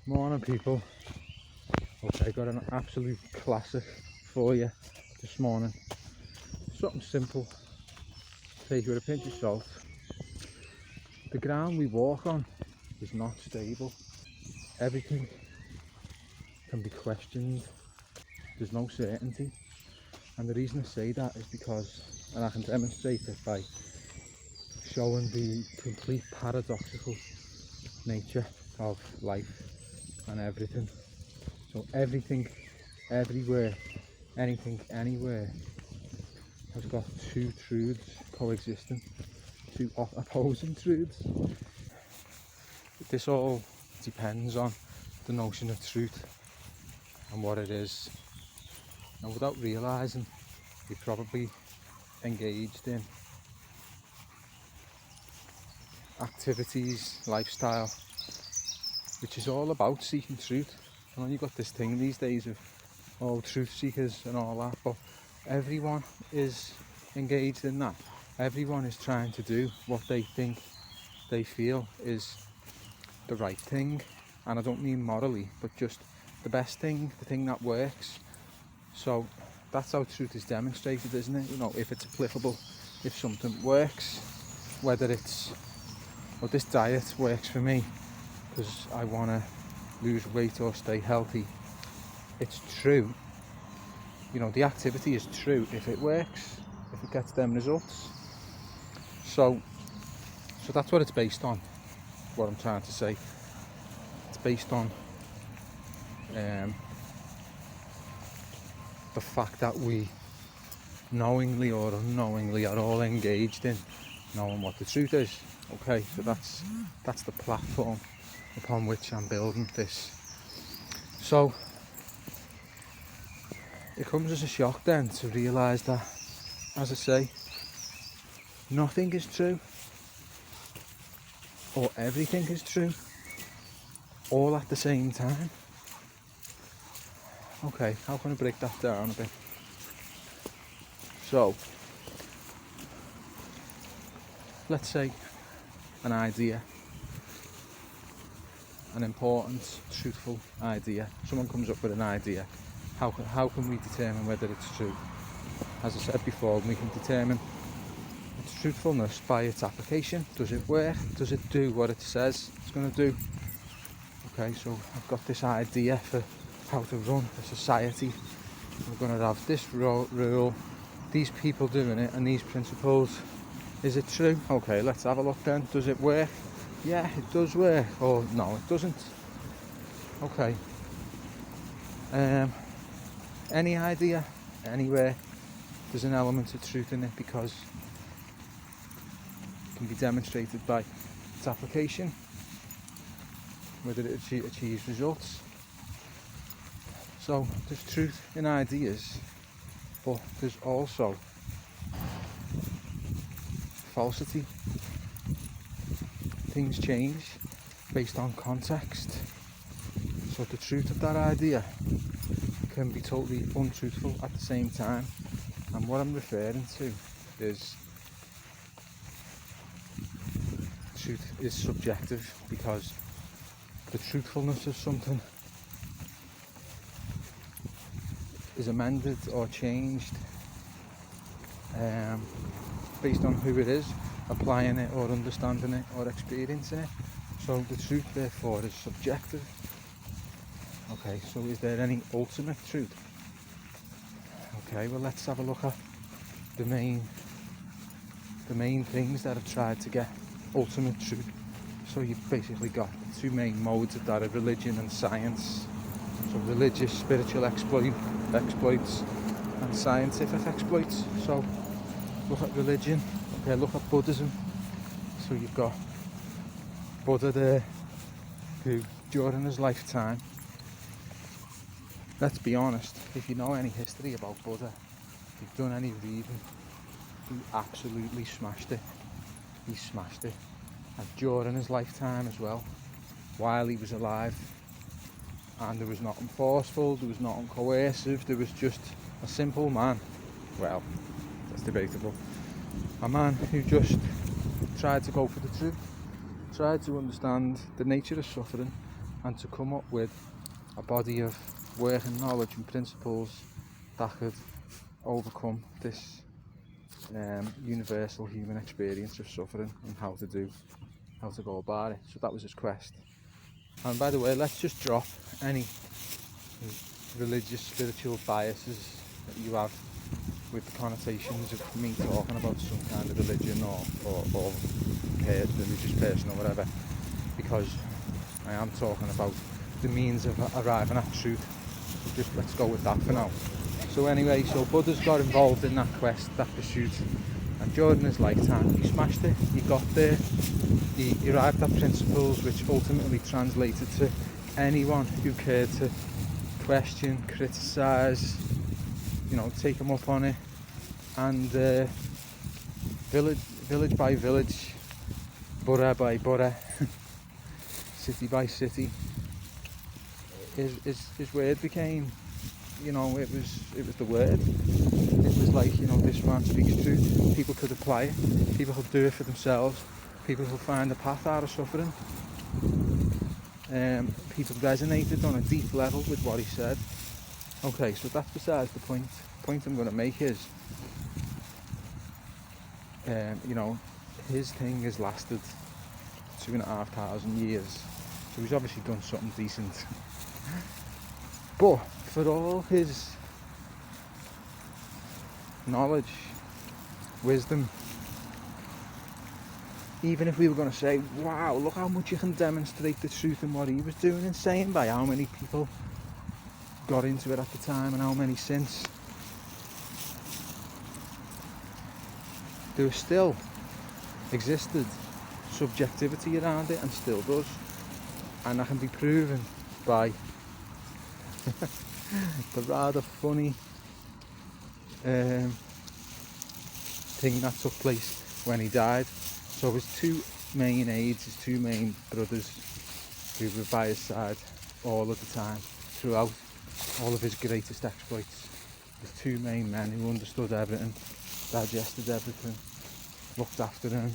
Morning people. Okay, got an absolute classic for you this morning. Something simple, take it with a pinch of salt. The ground we walk on is not stable. Everything can be questioned. There's no certainty. And the reason I say that is because, and I can demonstrate it by showing the complete paradoxical nature of life and everything. So everything, everywhere, anything, anywhere has got two truths coexisting, two opposing truths. This all depends on the notion of truth and what it is. And without realising, we probably engaged in activities, lifestyle, which is all about seeking truth. And you've got this thing these days of truth seekers and all that, but everyone is engaged in that. Everyone is trying to do what they think, they feel is the right thing, and I don't mean morally, but just the best thing, the thing that works. So that's how truth is demonstrated, isn't it? You know, if it's applicable, if something works, whether it's, well, this diet works for me because I want to lose weight or stay healthy. It's true. You know, the activity is true if it works, if it gets them results. So that's what it's based on, what I'm trying to say. It's based on the fact that we knowingly or unknowingly are all engaged in knowing what the truth is. Okay, so that's the platform upon which I'm building this. So it comes as a shock then to realise that, as I say, nothing is true, or everything is true, all at the same time. Okay, how can I break that down a bit? So, let's say an idea, an important, truthful idea. Someone comes up with an idea. How can we determine whether it's true? As I said before, we can determine its truthfulness by its application. Does it work? Does it do what it says it's going to do? Okay, so I've got this idea for how to run a society. We're going to have this rule, these people doing it, and these principles. Is it true? Okay, let's have a look then. Does it work? Yeah, it does work. Or no, it doesn't. Okay. Any idea, anywhere, there's an element of truth in it because it can be demonstrated by its application, whether it achieves results. So there's truth in ideas, but there's also falsity. Things change based on context. So the truth of that idea can be totally untruthful at the same time. And what I'm referring to is truth is subjective, because the truthfulness of something is amended or changed based on who it is applying it or understanding it or experiencing it. So the truth therefore is subjective. Okay, so is there any ultimate truth? Okay, well, let's have a look at the main things that have tried to get ultimate truth. So you've basically got two main modes of that, of religion and science. So religious, spiritual exploits and scientific exploits. So look at religion. Okay, look at Buddhism. So you've got Buddha there, who during his lifetime, let's be honest, if you know any history about Buddha, if you've done any reading, he absolutely smashed it. He smashed it. And during his lifetime as well, while he was alive. And there was nothing forceful, there was nothing coercive, there was just a simple man. Well, that's debatable. A man who just tried to go for the truth, tried to understand the nature of suffering and to come up with a body of working knowledge and principles that could overcome this universal human experience of suffering and how to go about it. So that was his quest. And by the way, let's just drop any religious, spiritual biases that you have with the connotations of me talking about some kind of religion or religious person or whatever, because I am talking about the means of arriving at truth. So just let's go with that for now. So anyway, so Buddha's got involved in that quest, that pursuit, and during his lifetime he smashed it. He got there, he arrived at principles which ultimately translated to anyone who cared to question, criticise, take him up on it. And village by village, borough by borough, city by city, his word became, it was the word. It was like, this man speaks truth. People could apply it. People could do it for themselves. People could find a path out of suffering. People resonated on a deep level with what he said. Okay, so that's besides the point. The point I'm going to make is, his thing has lasted 2,500 years. So he's obviously done something decent. But for all his knowledge, wisdom, even if we were going to say, wow, look how much you can demonstrate the truth in what he was doing and saying by how many people got into it at the time and how many since, there still existed subjectivity around it, and still does, and that can be proven by the rather funny thing that took place when he died. So his two main aides, his two main brothers, who were by his side all of the time throughout all of his greatest exploits, his two main men who understood everything, digested everything, looked after him,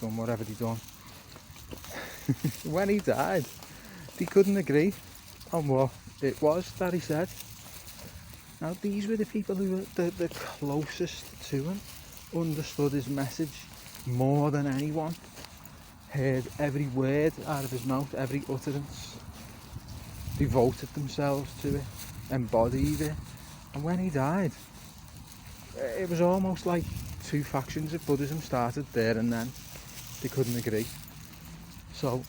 done whatever they done. When he died, they couldn't agree on what it was that he said. Now these were the people who were the closest to him, understood his message more than anyone, heard every word out of his mouth, every utterance, devoted themselves to it, embodied it. And when he died, it was almost like two factions of Buddhism started there and then. They couldn't agree. So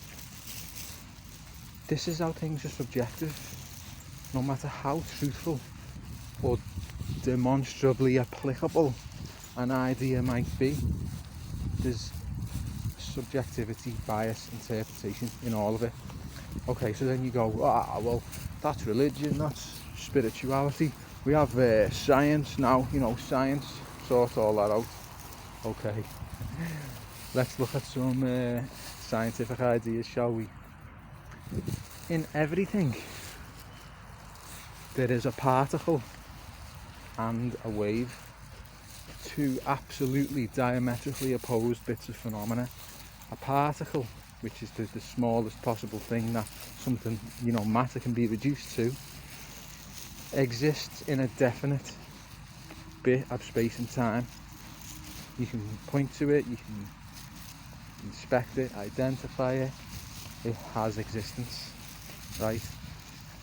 this is how things are subjective. No matter how truthful or demonstrably applicable an idea might be, there's subjectivity, bias, interpretation in all of it. Okay, so then you go, well, that's religion, that's spirituality. We have science now, science sorts all that out. Okay, let's look at some scientific ideas, shall we? In everything, there is a particle and a wave, two absolutely diametrically opposed bits of phenomena. A particle, which is the smallest possible thing that something, matter can be reduced to, exists in a definite bit of space and time. You can point to it, you can inspect it, identify it. It has existence, right?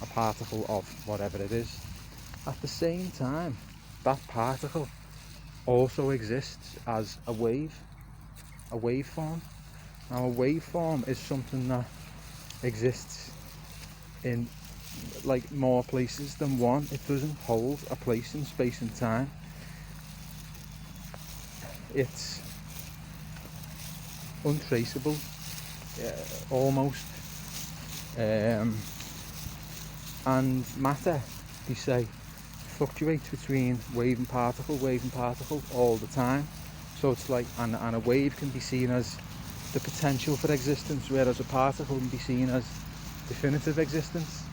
A particle of whatever it is. At the same time, that particle also exists as a waveform. Now a waveform is something that exists in more places than one. It doesn't hold a place in space and time. It's untraceable, almost. And matter, they say, fluctuates between wave and particle all the time. So it's like, and a wave can be seen as the potential for existence, whereas a particle can be seen as definitive existence.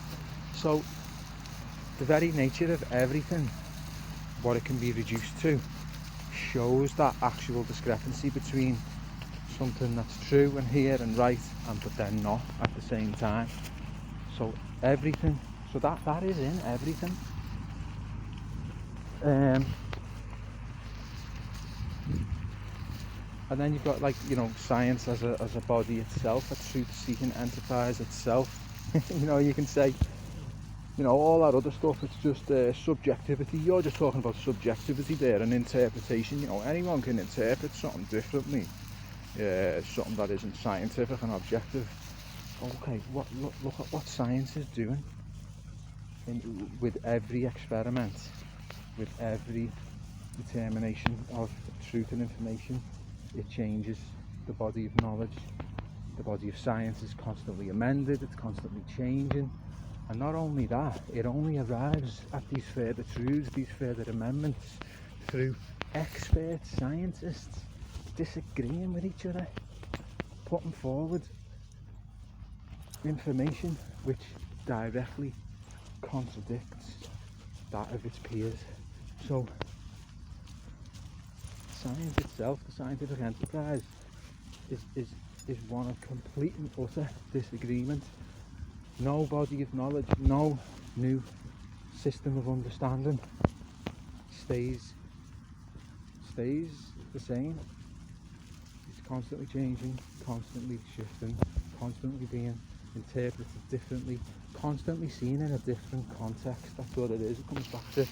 So the very nature of everything, what it can be reduced to, shows that actual discrepancy between something that's true and here and right, and but then not at the same time. So everything, so that is in everything. And then you've got, like, you know, science as a body itself, a truth-seeking enterprise itself. You know, you can say, you know, all that other stuff, it's just subjectivity. You're just talking about subjectivity there and interpretation. You know, anyone can interpret something differently. Something that isn't scientific and objective. Okay, look at what science is doing with every experiment, with every determination of truth and information. It changes the body of knowledge. The body of science is constantly amended, it's constantly changing. And not only that, it only arrives at these further truths, these further amendments, through expert scientists disagreeing with each other, putting forward information which directly contradicts that of its peers. So science itself, the scientific enterprise, is one of complete and utter disagreement. No body of knowledge, no new system of understanding stays the same. It's constantly changing, constantly shifting, constantly being interpreted differently, constantly seen in a different context. That's what it is. It comes back to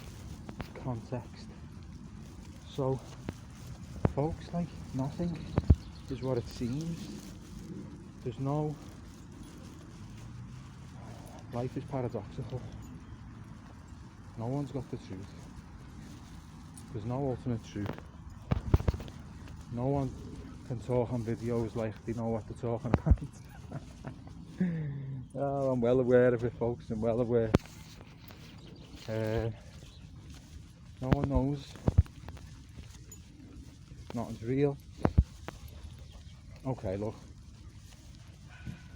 context. So, folks, like, nothing is what it seems. There's no... Life is paradoxical. No one's got the truth. There's no ultimate truth. No one can talk on videos like they know what they're talking about. Oh, I'm well aware of it, folks. I'm well aware. No one knows. Nothing's real. Okay, look.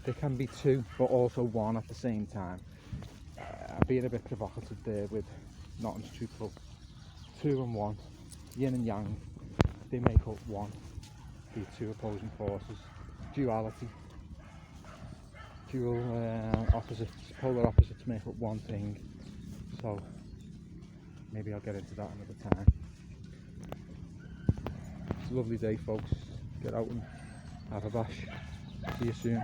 There can be two, but also one at the same time. I'm being a bit provocative there with nothing's truthful. Two and one, yin and yang, they make up one. The two opposing forces, duality, dual opposites, polar opposites make up one thing. So maybe I'll get into that another time. It's a lovely day, folks. Get out and have a bash. See you soon.